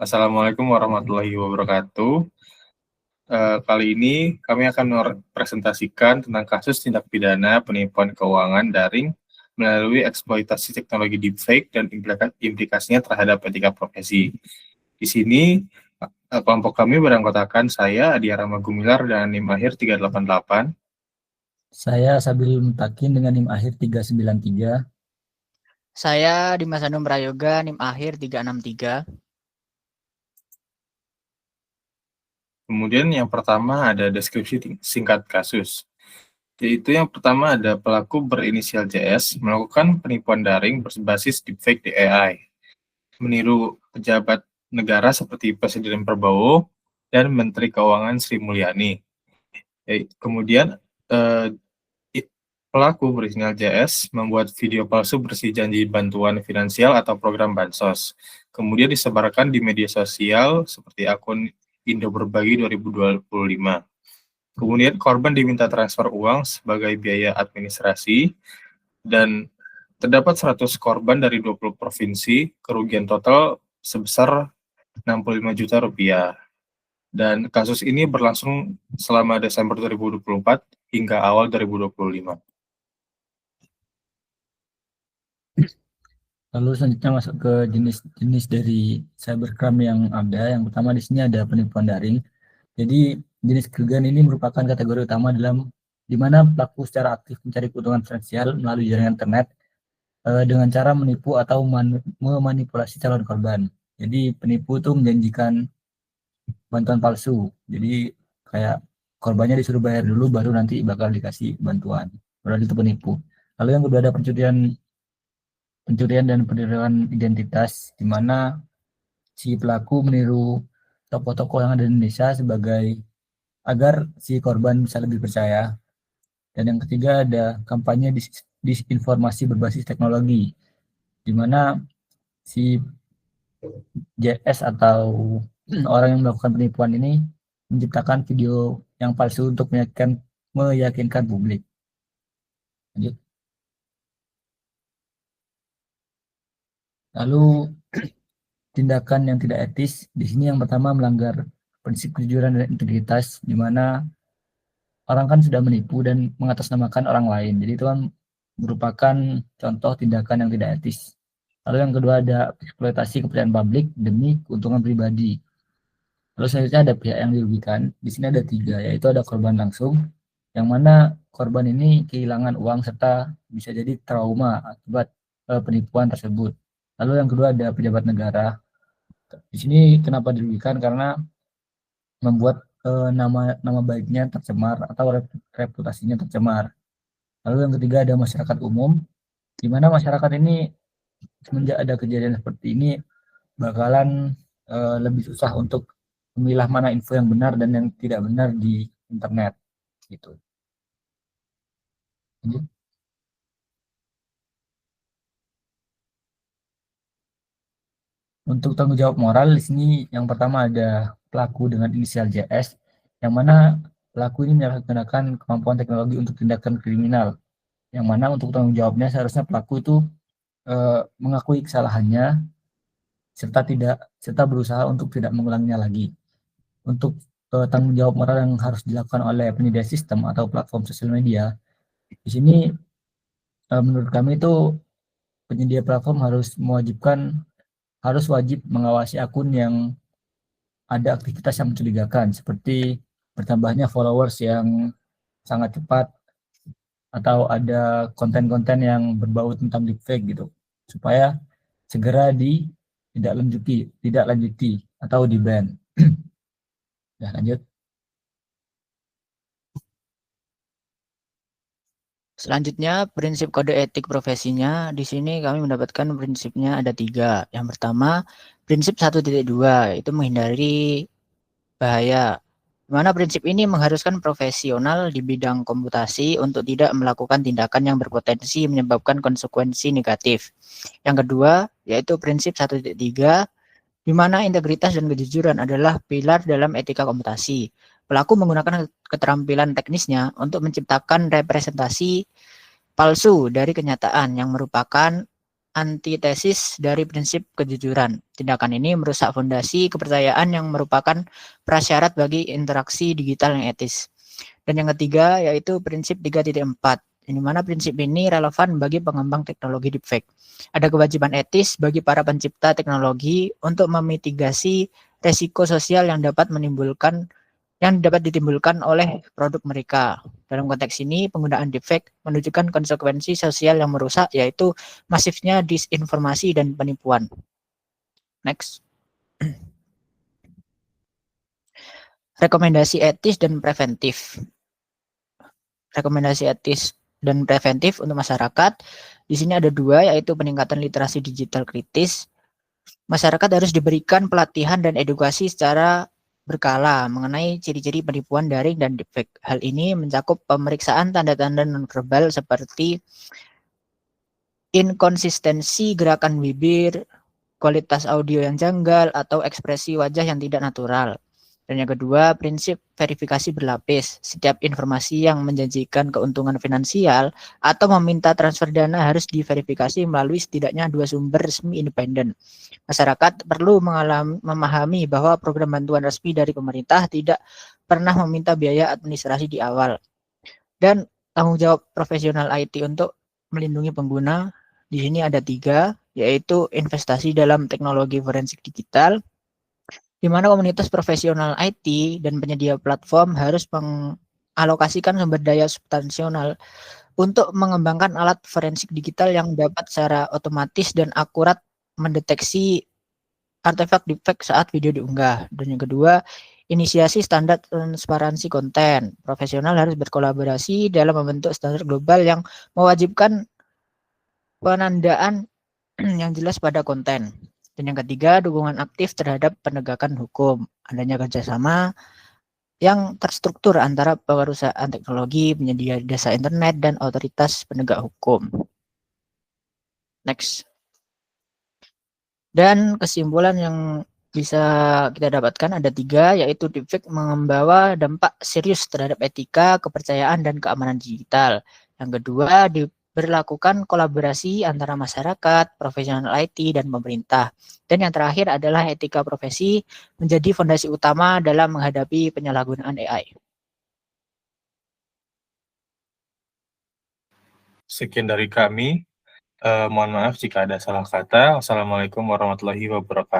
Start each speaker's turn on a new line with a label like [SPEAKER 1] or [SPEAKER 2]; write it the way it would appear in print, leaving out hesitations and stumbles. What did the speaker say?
[SPEAKER 1] Assalamualaikum warahmatullahi wabarakatuh. Kali ini kami akan presentasikan tentang kasus tindak pidana penipuan keuangan daring melalui eksploitasi teknologi deepfake dan implikasinya terhadap etika profesi. Di sini kelompok kami beranggotakan saya, Adi Rama Gumilar, dan NIM akhir 388.
[SPEAKER 2] Saya Sabil Mutakin dengan NIM akhir 393.
[SPEAKER 3] Saya Dimas Hanum Prayoga, NIM akhir 363.
[SPEAKER 1] Kemudian yang pertama ada deskripsi singkat kasus. Yaitu yang pertama ada pelaku berinisial JS melakukan penipuan daring berbasis deepfake di AI, meniru pejabat negara seperti Presiden Prabowo dan Menteri Keuangan Sri Mulyani. Kemudian pelaku berinisial JS membuat video palsu berisi janji bantuan finansial atau program bansos, kemudian disebarkan di media sosial seperti akun Indo Berbagi 2025. Kemudian korban diminta transfer uang sebagai biaya administrasi dan terdapat 100 korban dari 20 provinsi, kerugian total sebesar 65 juta rupiah. Dan kasus ini berlangsung selama Desember 2024 hingga awal 2025.
[SPEAKER 2] Lalu selanjutnya masuk ke jenis-jenis dari cybercrime yang ada. Yang pertama di sini ada penipuan daring. Jadi jenis kerugian ini merupakan kategori utama di mana pelaku secara aktif mencari keuntungan finansial melalui jaringan internet dengan cara menipu atau memanipulasi calon korban. Jadi penipu itu menjanjikan bantuan palsu. Jadi kayak korbannya disuruh bayar dulu baru nanti bakal dikasih bantuan. Padahal itu penipu. Lalu yang kedua ada pencurian dan peniruan identitas, di mana si pelaku meniru tokoh-tokoh yang ada di Indonesia agar si korban bisa lebih percaya. Dan yang ketiga ada kampanye disinformasi berbasis teknologi, di mana si JS atau orang yang melakukan penipuan ini menciptakan video yang palsu untuk meyakinkan publik. Lanjut. Lalu tindakan yang tidak etis di sini yang pertama melanggar prinsip kejujuran dan integritas, di mana orang kan sudah menipu dan mengatasnamakan orang lain. Jadi itu kan merupakan contoh tindakan yang tidak etis. Lalu yang kedua ada eksploitasi kepercayaan publik demi keuntungan pribadi. Lalu selanjutnya ada pihak yang dirugikan. Di sini ada 3, yaitu ada korban langsung, yang mana korban ini kehilangan uang serta bisa jadi trauma akibat penipuan tersebut. Lalu yang kedua ada pejabat negara. Di sini kenapa dirugikan? Karena membuat nama baiknya tercemar atau reputasinya tercemar. Lalu yang ketiga ada masyarakat umum, di mana masyarakat ini semenjak ada kejadian seperti ini bakalan lebih susah untuk memilah mana info yang benar dan yang tidak benar di internet gitu. Lanjut. Untuk tanggung jawab moral di sini yang pertama ada pelaku dengan inisial JS, yang mana pelaku ini menyalahgunakan kemampuan teknologi untuk tindakan kriminal, yang mana untuk tanggung jawabnya seharusnya pelaku itu mengakui kesalahannya serta berusaha untuk tidak mengulanginya lagi. Untuk tanggung jawab moral yang harus dilakukan oleh penyedia sistem atau platform sosial media, di sini menurut kami itu penyedia platform harus wajib mengawasi akun yang ada aktivitas yang mencurigakan, seperti bertambahnya followers yang sangat cepat atau ada konten-konten yang berbau tentang deepfake gitu, supaya segera tidak lanjuti atau di ban. Ya, lanjut.
[SPEAKER 3] Selanjutnya, prinsip kode etik profesinya. Di sini kami mendapatkan prinsipnya ada 3. Yang pertama, prinsip 1.2, yaitu menghindari bahaya. Di mana prinsip ini mengharuskan profesional di bidang komputasi untuk tidak melakukan tindakan yang berpotensi menyebabkan konsekuensi negatif. Yang kedua, yaitu prinsip 1.3, di mana integritas dan kejujuran adalah pilar dalam etika komputasi. Pelaku menggunakan keterampilan teknisnya untuk menciptakan representasi palsu dari kenyataan yang merupakan antitesis dari prinsip kejujuran. Tindakan ini merusak fondasi kepercayaan yang merupakan prasyarat bagi interaksi digital yang etis. Dan yang ketiga yaitu prinsip 3.4, di mana prinsip ini relevan bagi pengembang teknologi deepfake. Ada kewajiban etis bagi para pencipta teknologi untuk memitigasi resiko sosial yang dapat ditimbulkan oleh produk mereka. Dalam konteks ini, penggunaan deepfake menunjukkan konsekuensi sosial yang merusak, yaitu masifnya disinformasi dan penipuan. Next. Rekomendasi etis dan preventif. Rekomendasi etis dan preventif untuk masyarakat. Di sini ada dua, yaitu peningkatan literasi digital kritis. Masyarakat harus diberikan pelatihan dan edukasi secara berkala mengenai ciri-ciri penipuan daring dan deepfake. Hal ini mencakup pemeriksaan tanda-tanda nonverbal seperti inkonsistensi gerakan bibir, kualitas audio yang janggal, atau ekspresi wajah yang tidak natural. Dan yang kedua, prinsip verifikasi berlapis. Setiap informasi yang menjanjikan keuntungan finansial atau meminta transfer dana harus diverifikasi melalui setidaknya 2 sumber resmi independen. Masyarakat perlu memahami bahwa program bantuan resmi dari pemerintah tidak pernah meminta biaya administrasi di awal. Dan tanggung jawab profesional IT untuk melindungi pengguna di sini ada 3, yaitu investasi dalam teknologi forensik digital, di mana komunitas profesional IT dan penyedia platform harus mengalokasikan sumber daya substansial untuk mengembangkan alat forensik digital yang dapat secara otomatis dan akurat mendeteksi artefak deepfake saat video diunggah. Dan yang kedua, inisiasi standar transparansi konten. Profesional harus berkolaborasi dalam membentuk standar global yang mewajibkan penandaan yang jelas pada konten. Dan yang ketiga, dukungan aktif terhadap penegakan hukum. Adanya kerjasama yang terstruktur antara perusahaan teknologi, penyedia jasa internet, dan otoritas penegak hukum. Next. Dan kesimpulan yang bisa kita dapatkan ada 3, yaitu deepfake membawa dampak serius terhadap etika, kepercayaan, dan keamanan digital. Yang kedua, diberlakukan kolaborasi antara masyarakat, profesional IT, dan pemerintah. Dan yang terakhir adalah etika profesi menjadi fondasi utama dalam menghadapi penyalahgunaan AI.
[SPEAKER 1] Sekian dari kami. Mohon maaf jika ada salah kata. Wassalamualaikum warahmatullahi wabarakatuh.